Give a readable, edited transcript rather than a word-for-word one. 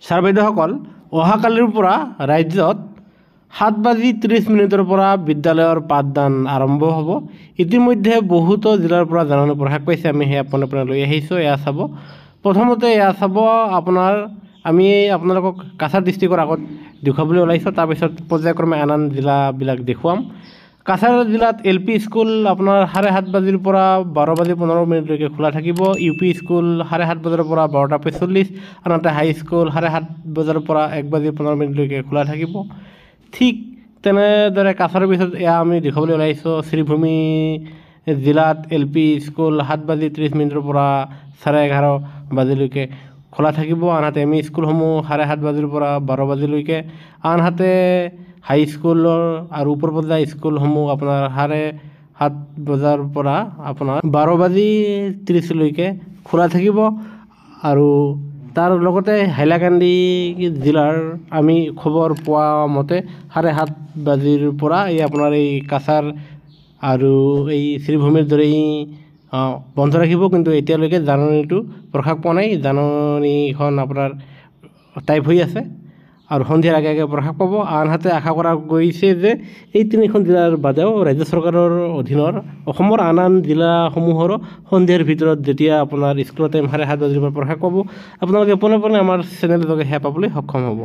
Sir বাইদেউসকল, অহাকালিৰ পৰা ৰাজ্যত 7:30 পৰা বিদ্যালয়ৰ পাঠদান আৰম্ভ হ'ব। ইতিমধ্যে বহুতো জিলাৰ পৰা জাননী প্ৰকাশ পাইছে, আমি সেয়া পোনে লৈ আহিছোঁ। এয়া চাব, প্ৰথমতে এয়া চাব আপোনাৰ, আমি আপোনালোকক কাছাৰ ডিষ্ট্ৰিক্টৰ আগত দেখুৱাবলৈ ওলাইছোঁ, তাৰপিছত পৰ্যায়ক্ৰমে আন জিলাবিলাক দেখুৱাম। কাছাৰ জিলাত LP স্কুল আপোনাৰ 7:30 পৰা 12:15 খোলা থাকিব। UP স্কুল 7:30 বজাৰ পৰা 12:45, আনহাতে হাইস্কুল 7:30 পৰা 1:15 খোলা থাকিব। ঠিক তেনেদৰে কাছাৰৰ পিছত এয়া আমি দেখুৱাবলৈ ওলাইছোঁ, শ্ৰীভূমি জিলাত LP স্কুল 7:30 পৰা 11:30 খোলা থাকিব। আনহাতে ME স্কুলসমূহ 7:30 পৰা 12 আনহাতে হাইস্কুলৰ আৰু ওপৰ পৰ্যায়ৰ স্কুলসমূহ আপোনাৰ 7:30 পৰা আপোনাৰ 12:30 খোলা থাকিব। আৰু তাৰ লগতে হাইলাকান্দি জিলাৰ আমি খবৰ পোৱা মতে 7:30 পৰা এই আপোনাৰ এই কাছাৰ আৰু এই শ্ৰীভূমিৰ দৰে বন্ধ ৰাখিব, কিন্তু এতিয়ালৈকে জাননীটো প্ৰকাশ পোৱা নাই। জাননীখন আপোনাৰ টাইপ হৈ আছে আৰু সন্ধিয়াৰ আগে প্ৰকাশ পাব। আনহাতে আশা কৰা গৈছে যে এই তিনিখন জিলাৰ বাদেও ৰাজ্য চৰকাৰৰ অধীনৰ অসমৰ আন জিলাসমূহৰো সন্ধিয়াৰ ভিতৰত যেতিয়া আপোনাৰ স্কুলৰ টাইম 7:30 পৰা প্ৰকাশ পাব, আপোনালোকে পোনে আমাৰ চেনেলৰ যোগে সেয়া পাবলৈ সক্ষম হ'ব।